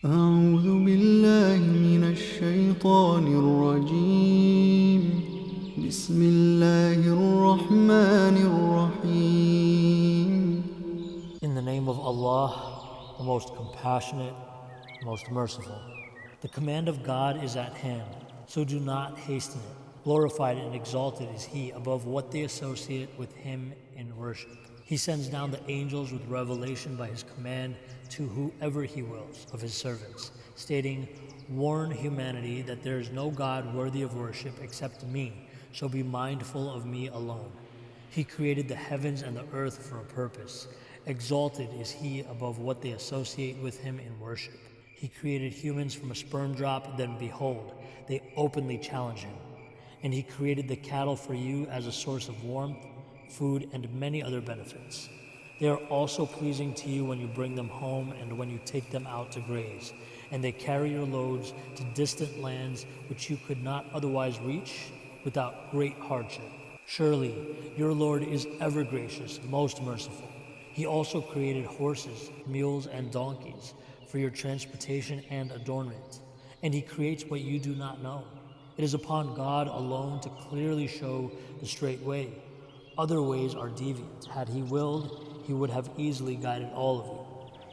أعوذ بالله من الشيطان الرجيم بسم الله الرحمن الرحيم. In the name of Allah, the most compassionate, most merciful. The command of God is at hand, so do not hasten it. Glorified and exalted is He above what they associate with Him in worship. He sends down the angels with revelation by His command to whoever He wills of His servants, stating, "Warn humanity that there is no God worthy of worship except me, so be mindful of me alone." He created the heavens and the earth for a purpose. Exalted is He above what they associate with Him in worship. He created humans from a sperm drop, then behold, they openly challenge Him. And He created the cattle for you as a source of warmth, food, and many other benefits. They are also pleasing to you when you bring them home and when you take them out to graze, and they carry your loads to distant lands which you could not otherwise reach without great hardship. Surely your Lord is ever gracious, most merciful. He also created horses, mules, and donkeys for your transportation and adornment, and He creates what you do not know. It is upon God alone to clearly show the straight way. Other ways are deviant. Had He willed, He would have easily guided all of you.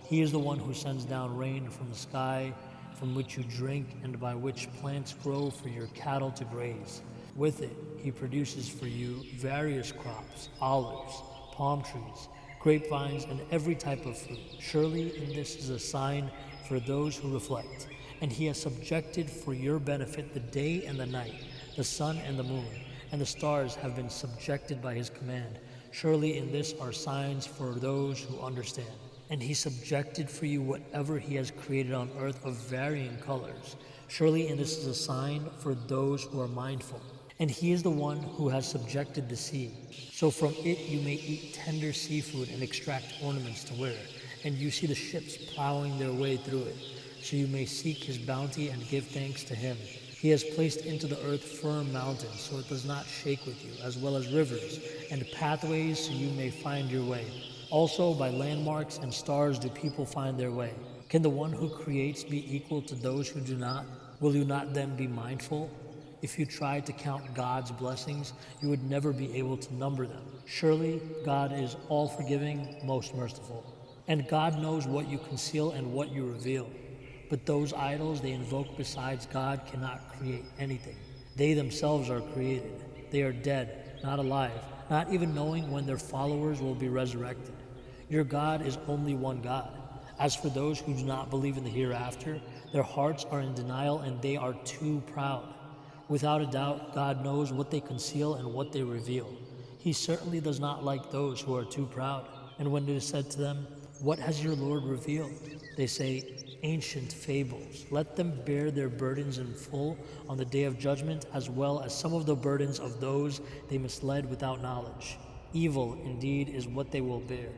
He is the one who sends down rain from the sky, from which you drink and by which plants grow for your cattle to graze. With it, He produces for you various crops, olives, palm trees, grapevines, and every type of fruit. Surely in this is a sign for those who reflect. And He has subjected for your benefit the day and the night, the sun and the moon, and the stars have been subjected by His command. Surely in this are signs for those who understand. And He subjected for you whatever He has created on earth of varying colors. Surely in this is a sign for those who are mindful. And He is the one who has subjected the sea. So from it you may eat tender seafood and extract ornaments to wear. And you see the ships plowing their way through it. So you may seek His bounty and give thanks to Him. He has placed into the earth firm mountains, so it does not shake with you, as well as rivers, and pathways, so you may find your way. Also by landmarks and stars do people find their way. Can the one who creates be equal to those who do not? Will you not then be mindful? If you tried to count God's blessings, you would never be able to number them. Surely God is all-forgiving, most merciful. And God knows what you conceal and what you reveal. But those idols they invoke besides God cannot create anything. They themselves are created. They are dead, not alive, not even knowing when their followers will be resurrected. Your God is only one God. As for those who do not believe in the hereafter, their hearts are in denial and they are too proud. Without a doubt, God knows what they conceal and what they reveal. He certainly does not like those who are too proud. And when it is said to them, "What has your Lord revealed?" they say, "Ancient fables. Let them bear their burdens in full on the day of judgment, as well as some of the burdens of those they misled without knowledge. Evil, indeed, is what they will bear.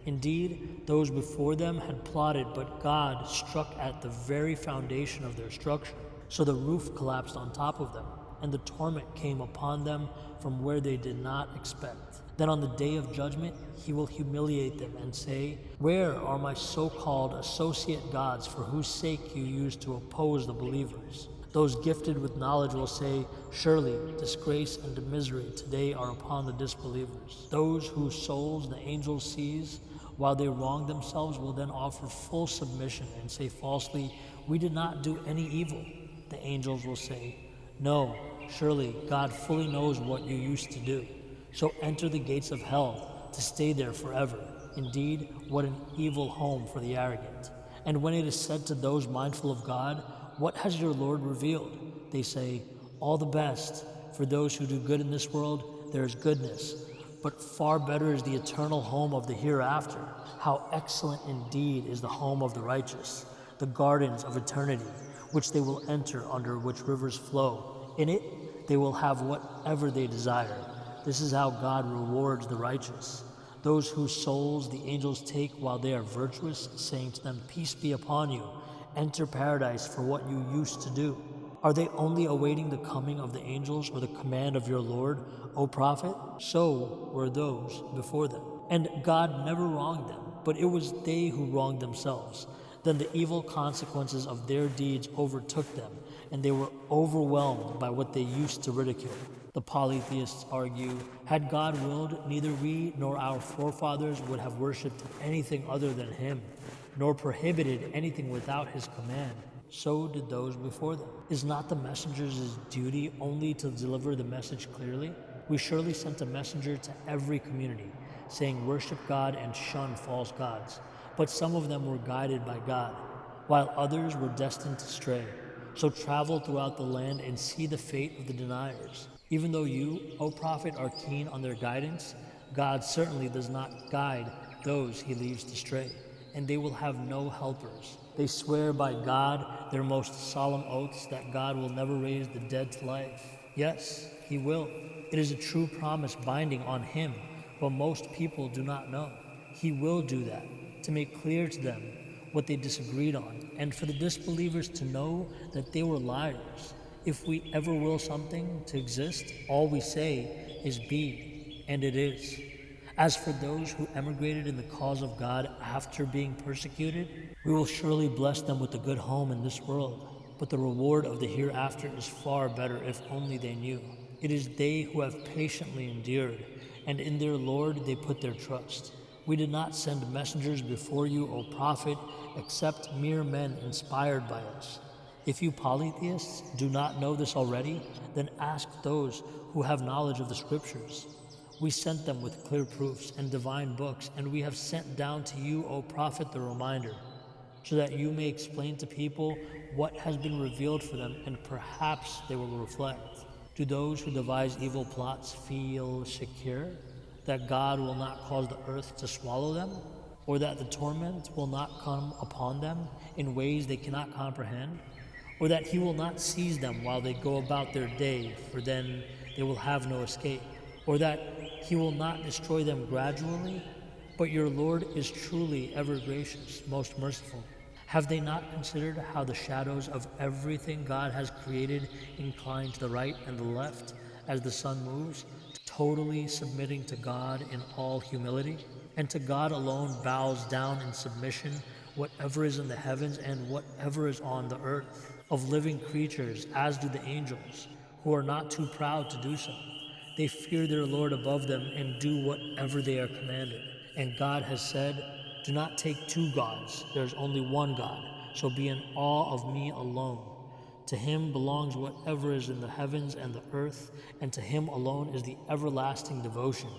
Indeed, those before them had plotted, but God struck at the very foundation of their structure. So the roof collapsed on top of them, and the torment came upon them from where they did not expect. Then on the day of judgment, He will humiliate them and say, 'Where are my so-called associate gods for whose sake you used to oppose the believers?' Those gifted with knowledge will say, 'Surely disgrace and misery today are upon the disbelievers.' Those whose souls the angels seize while they wrong themselves will then offer full submission and say falsely, 'We did not do any evil.' The angels will say, 'No, surely God fully knows what you used to do. So enter the gates of hell to stay there forever. Indeed, what an evil home for the arrogant.' And when it is said to those mindful of God, 'What has your Lord revealed?' they say, 'All the best. For those who do good in this world, there is goodness. But far better is the eternal home of the hereafter. How excellent indeed is the home of the righteous, the gardens of eternity, which they will enter, under which rivers flow. In it they will have whatever they desire. This is how God rewards the righteous. Those whose souls the angels take while they are virtuous, saying to them, 'Peace be upon you. Enter paradise for what you used to do.' Are they only awaiting the coming of the angels or the command of your Lord, O Prophet? So were those before them. And God never wronged them, but it was they who wronged themselves. Then the evil consequences of their deeds overtook them, and they were overwhelmed by what they used to ridicule. The polytheists argue, had God willed, neither we nor our forefathers would have worshipped anything other than him, nor prohibited anything without his command. So did those before them. Is not the messenger's duty only to deliver the message clearly? We surely sent a messenger to every community, saying, worship God and shun false gods. But some of them were guided by God, while others were destined to stray. So travel throughout the land and see the fate of the deniers. Even though you, O Prophet, are keen on their guidance, God certainly does not guide those he leaves to stray, and they will have no helpers. They swear by God their most solemn oaths that God will never raise the dead to life. Yes, he will. It is a true promise binding on him, but most people do not know. He will do that, to make clear to them what they disagreed on, and for the disbelievers to know that they were liars. If we ever will something to exist, all we say is be, and it is. As for those who emigrated in the cause of God after being persecuted, we will surely bless them with a good home in this world, but the reward of the hereafter is far better if only they knew. It is they who have patiently endured, and in their Lord they put their trust. We did not send messengers before you, O Prophet, except mere men inspired by us. If you polytheists do not know this already, then ask those who have knowledge of the scriptures. We sent them with clear proofs and divine books, and we have sent down to you, O Prophet, the reminder, so that you may explain to people what has been revealed for them, and perhaps they will reflect. Do those who devise evil plots feel secure that God will not cause the earth to swallow them, or that the torment will not come upon them in ways they cannot comprehend, or that he will not seize them while they go about their day, for then they will have no escape, or that he will not destroy them gradually? But your Lord is truly ever gracious, most merciful. Have they not considered how the shadows of everything God has created incline to the right and the left as the sun moves, totally submitting to God in all humility? And to God alone bows down in submission whatever is in the heavens and whatever is on the earth, of living creatures, as do the angels, who are not too proud to do so. They fear their Lord above them and do whatever they are commanded. And God has said, do not take two gods, there is only one God, so be in awe of me alone. To him belongs whatever is in the heavens and the earth, and to him alone is the everlasting devotion.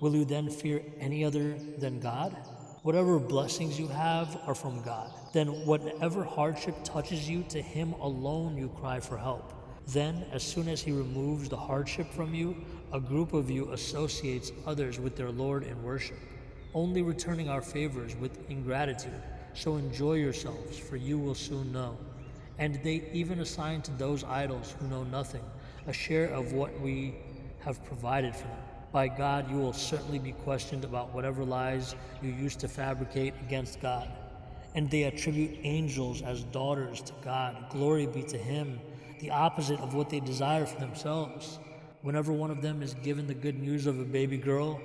Will you then fear any other than God? Whatever blessings you have are from God. Then whatever hardship touches you, to him alone you cry for help. Then, as soon as he removes the hardship from you, a group of you associates others with their Lord in worship, only returning our favors with ingratitude. So enjoy yourselves, for you will soon know. And they even assign to those idols who know nothing a share of what we have provided for them. By God, you will certainly be questioned about whatever lies you used to fabricate against God. And they attribute angels as daughters to God. Glory be to him, the opposite of what they desire for themselves. Whenever one of them is given the good news of a baby girl,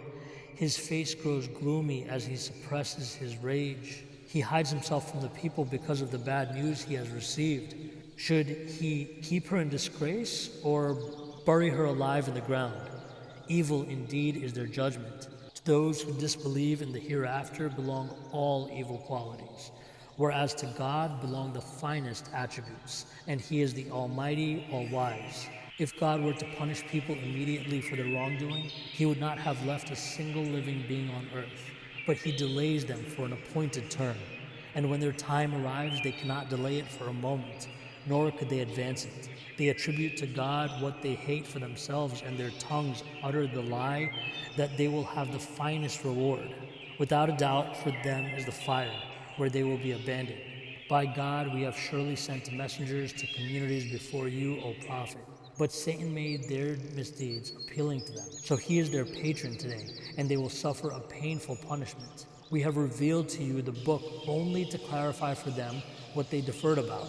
his face grows gloomy as he suppresses his rage. He hides himself from the people because of the bad news he has received. Should he keep her in disgrace or bury her alive in the ground? Evil indeed is their judgment. To those who disbelieve in the hereafter belong all evil qualities, whereas to God belong the finest attributes, and he is the Almighty, All-Wise. If God were to punish people immediately for their wrongdoing, he would not have left a single living being on earth, but he delays them for an appointed term. And when their time arrives, they cannot delay it for a moment, nor could they advance it. They attribute to God what they hate for themselves, and their tongues utter the lie that they will have the finest reward. Without a doubt, for them is the fire, where they will be abandoned. By God, we have surely sent messengers to communities before you, O Prophet. But Satan made their misdeeds appealing to them. So he is their patron today, and they will suffer a painful punishment. We have revealed to you the book only to clarify for them what they differed about,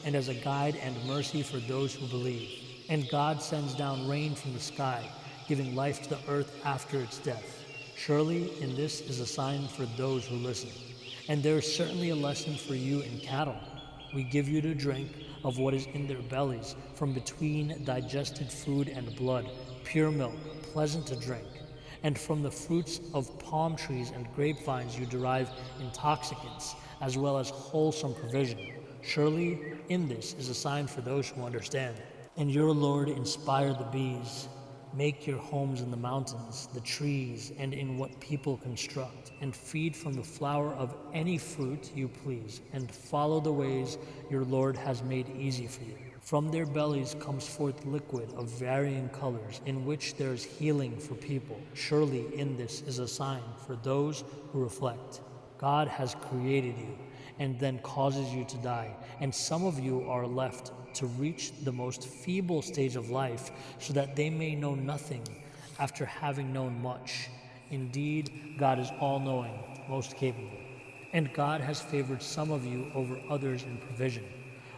and as a guide and mercy for those who believe. And God sends down rain from the sky, giving life to the earth after its death. Surely in this is a sign for those who listen. And there is certainly a lesson for you in cattle. We give you to drink of what is in their bellies, from between digested food and blood, pure milk, pleasant to drink. And from the fruits of palm trees and grapevines you derive intoxicants, as well as wholesome provision. Surely in this is a sign for those who understand. And your Lord inspired the bees. Make your homes in the mountains, the trees, and in what people construct, and feed from the flower of any fruit you please, and follow the ways your Lord has made easy for you. From their bellies comes forth liquid of varying colors, in which there is healing for people. Surely in this is a sign for those who reflect. God has created you, and then causes you to die, and some of you are left to reach the most feeble stage of life, so that they may know nothing after having known much. Indeed, God is all-knowing, most capable. And God has favored some of you over others in provision.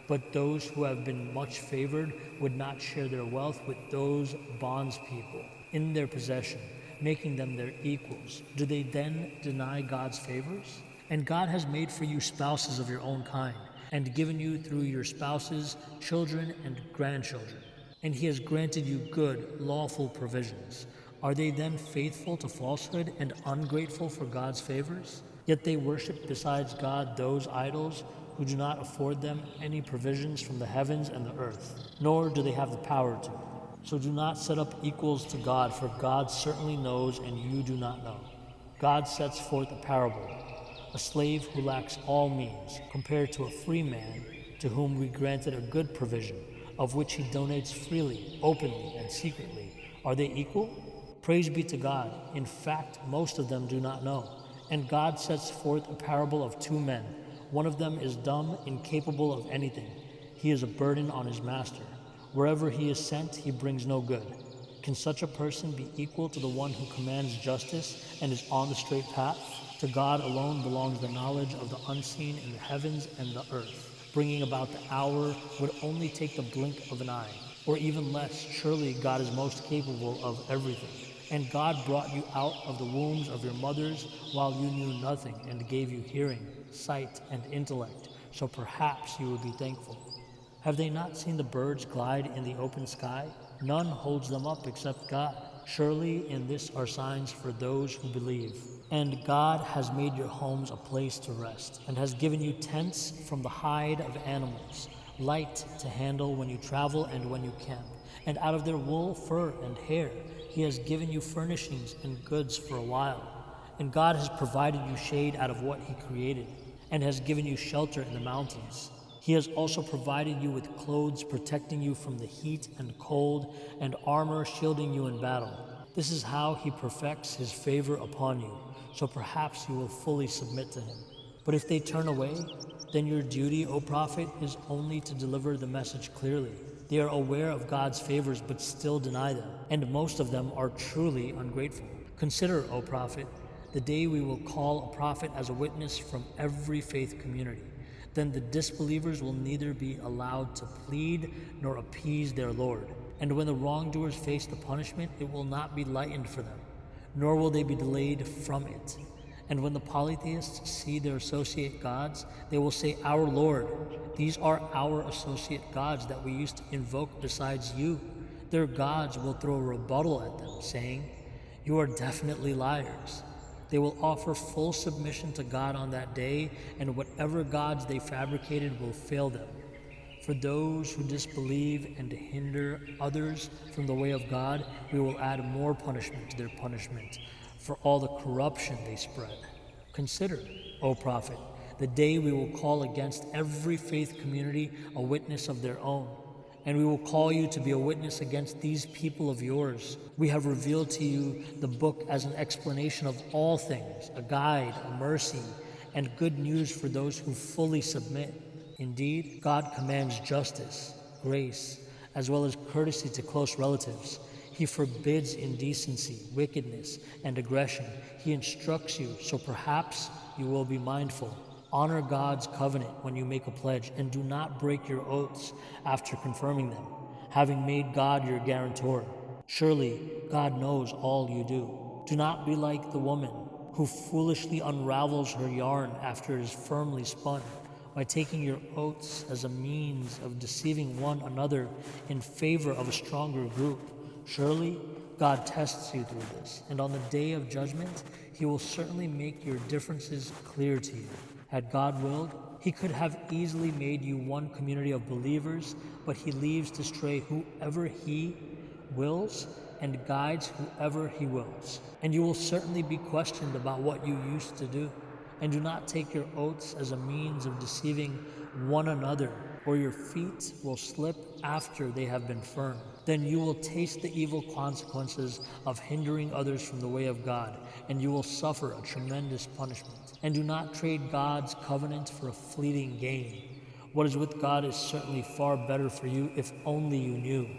But those who have been much favored would not share their wealth with those bondspeople in their possession, making them their equals. Do they then deny God's favors? And God has made for you spouses of your own kind, and given you through your spouses children and grandchildren. And he has granted you good, lawful provisions. Are they then faithful to falsehood and ungrateful for God's favors? Yet they worship besides God those idols who do not afford them any provisions from the heavens and the earth, nor do they have the power to. So do not set up equals to God, for God certainly knows and you do not know. God sets forth a parable. A slave who lacks all means, compared to a free man to whom we granted a good provision, of which he donates freely, openly, and secretly. Are they equal? Praise be to God. In fact, most of them do not know. And God sets forth a parable of two men. One of them is dumb, incapable of anything. He is a burden on his master. Wherever he is sent, he brings no good. Can such a person be equal to the one who commands justice and is on the straight path? To God alone belongs the knowledge of the unseen in the heavens and the earth. Bringing about the hour would only take the blink of an eye, or even less. Surely God is most capable of everything. And God brought you out of the wombs of your mothers while you knew nothing, and gave you hearing, sight, and intellect, so perhaps you would be thankful. Have they not seen the birds glide in the open sky? None holds them up except God. Surely in this are signs for those who believe. And God has made your homes a place to rest, and has given you tents from the hide of animals, light to handle when you travel and when you camp. And out of their wool, fur, and hair, he has given you furnishings and goods for a while. And God has provided you shade out of what he created, and has given you shelter in the mountains. He has also provided you with clothes protecting you from the heat and cold, and armor shielding you in battle. This is how he perfects his favor upon you, so perhaps you will fully submit to him. But if they turn away, then your duty, O Prophet, is only to deliver the message clearly. They are aware of God's favors but still deny them, and most of them are truly ungrateful. Consider, O Prophet, the day we will call a prophet as a witness from every faith community. Then the disbelievers will neither be allowed to plead nor appease their Lord. And when the wrongdoers face the punishment, it will not be lightened for them, nor will they be delayed from it. And when the polytheists see their associate gods, they will say, "Our Lord, these are our associate gods that we used to invoke besides you." Their gods will throw a rebuttal at them, saying, "You are definitely liars." They will offer full submission to God on that day, and whatever gods they fabricated will fail them. For those who disbelieve and hinder others from the way of God, we will add more punishment to their punishment for all the corruption they spread. Consider, O Prophet, the day we will call against every faith community a witness of their own, and we will call you to be a witness against these people of yours. We have revealed to you the book as an explanation of all things, a guide, a mercy, and good news for those who fully submit. Indeed, God commands justice, grace, as well as courtesy to close relatives. He forbids indecency, wickedness, and aggression. He instructs you, so perhaps you will be mindful. Honor God's covenant when you make a pledge, and do not break your oaths after confirming them, having made God your guarantor. Surely God knows all you do. Do not be like the woman. who foolishly unravels her yarn after it is firmly spun, by taking your oaths as a means of deceiving one another in favor of a stronger group. Surely God tests you through this, and on the day of judgment, He will certainly make your differences clear to you. Had God willed, He could have easily made you one community of believers, but He leaves to stray whoever He wills and guides whoever He wills. And you will certainly be questioned about what you used to do. And do not take your oaths as a means of deceiving one another, or your feet will slip after they have been firm. Then you will taste the evil consequences of hindering others from the way of God, and you will suffer a tremendous punishment. And do not trade God's covenant for a fleeting gain. What is with God is certainly far better for you if only you knew.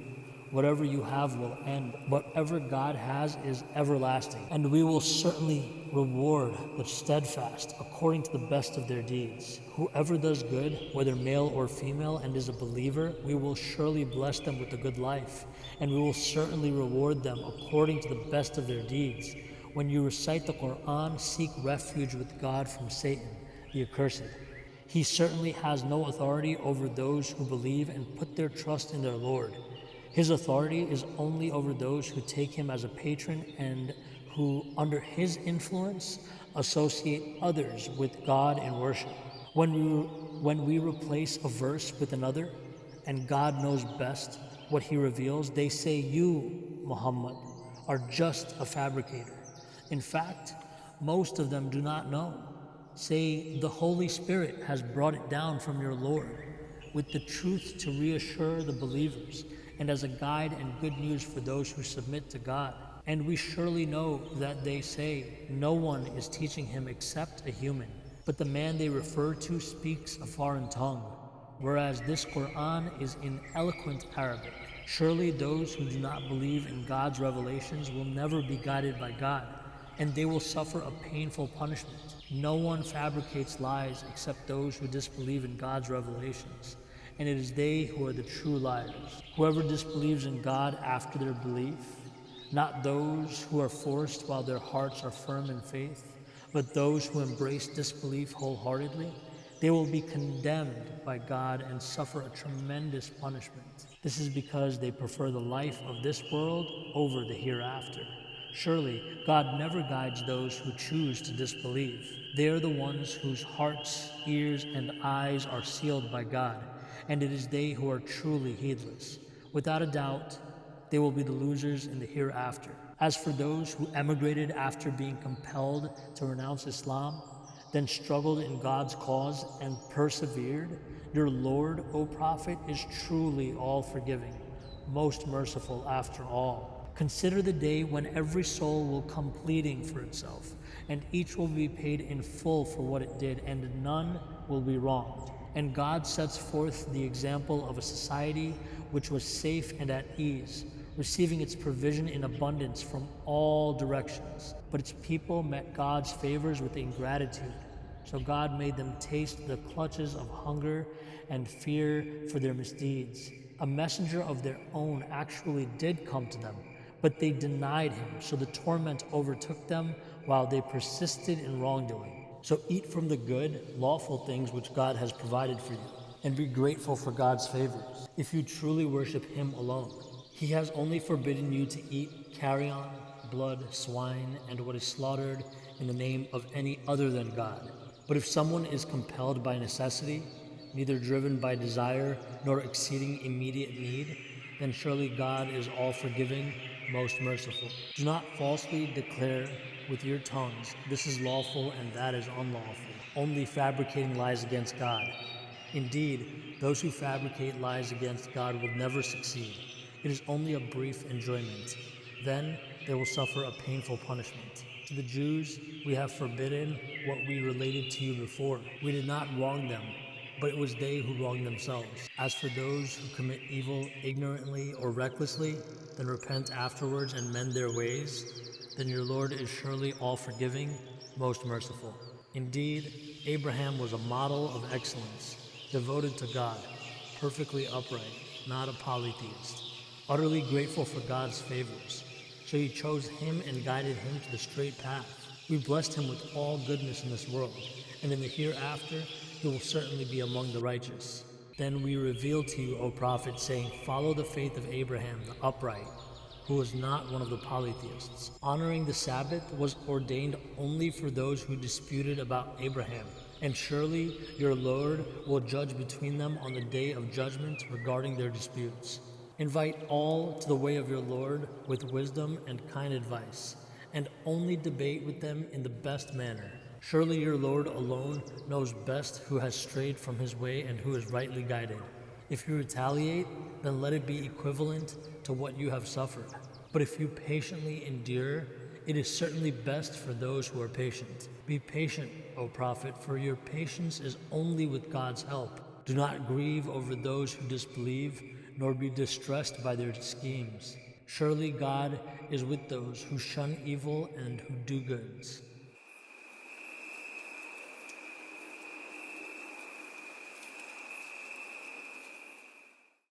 Whatever you have will end. Whatever God has is everlasting, and we will certainly reward the steadfast according to the best of their deeds. Whoever does good, whether male or female, and is a believer, we will surely bless them with a good life, and we will certainly reward them according to the best of their deeds. When you recite the Quran, seek refuge with God from Satan, the accursed. He certainly has no authority over those who believe and put their trust in their Lord. His authority is only over those who take Him as a patron and who, under His influence, associate others with God in worship. When we replace a verse with another, and God knows best what He reveals, they say you, Muhammad, are just a fabricator. In fact, most of them do not know. Say, the Holy Spirit has brought it down from your Lord, with the truth to reassure the believers, and as a guide and good news for those who submit to God. And we surely know that they say, no one is teaching him except a human. But the man they refer to speaks a foreign tongue, whereas this Quran is in eloquent Arabic. Surely those who do not believe in God's revelations will never be guided by God, and they will suffer a painful punishment. No one fabricates lies except those who disbelieve in God's revelations, and it is they who are the true liars. Whoever disbelieves in God after their belief, not those who are forced while their hearts are firm in faith, but those who embrace disbelief wholeheartedly, they will be condemned by God and suffer a tremendous punishment. This is because they prefer the life of this world over the hereafter. Surely, God never guides those who choose to disbelieve. They are the ones whose hearts, ears, and eyes are sealed by God, and it is they who are truly heedless. Without a doubt, they will be the losers in the hereafter. As for those who emigrated after being compelled to renounce Islam, then struggled in God's cause and persevered, your Lord, O Prophet, is truly all-forgiving, most merciful after all. Consider the day when every soul will come pleading for itself, and each will be paid in full for what it did, and none will be wronged. And God sets forth the example of a society which was safe and at ease, receiving its provision in abundance from all directions. But its people met God's favors with ingratitude, so God made them taste the clutches of hunger and fear for their misdeeds. A messenger of their own actually did come to them, but they denied him, so the torment overtook them while they persisted in wrongdoing. So eat from the good, lawful things which God has provided for you, and be grateful for God's favors, if you truly worship Him alone. He has only forbidden you to eat carrion, blood, swine, and what is slaughtered in the name of any other than God. But if someone is compelled by necessity, neither driven by desire nor exceeding immediate need, then surely God is all-forgiving, most merciful. Do not falsely declare with your tongues, this is lawful and that is unlawful, only fabricating lies against God. Indeed, those who fabricate lies against God will never succeed. It is only a brief enjoyment. Then they will suffer a painful punishment. To the Jews, we have forbidden what we related to you before. We did not wrong them, but it was they who wronged themselves. As for those who commit evil ignorantly or recklessly, then repent afterwards and mend their ways, then your Lord is surely all-forgiving, most merciful. Indeed, Abraham was a model of excellence, devoted to God, perfectly upright, not a polytheist, utterly grateful for God's favors. So He chose him and guided him to the straight path. We blessed him with all goodness in this world, and in the hereafter he will certainly be among the righteous. Then we revealed to you, O Prophet, saying, follow the faith of Abraham the upright, who was not one of the polytheists. Honoring the Sabbath was ordained only for those who disputed about Abraham, and surely your Lord will judge between them on the day of judgment regarding their disputes. Invite all to the way of your Lord with wisdom and kind advice, and only debate with them in the best manner. Surely your Lord alone knows best who has strayed from his way and who is rightly guided. If you retaliate, then let it be equivalent to what you have suffered. But if you patiently endure, it is certainly best for those who are patient. Be patient, O Prophet, for your patience is only with God's help. Do not grieve over those who disbelieve, nor be distressed by their schemes. Surely God is with those who shun evil and who do goods.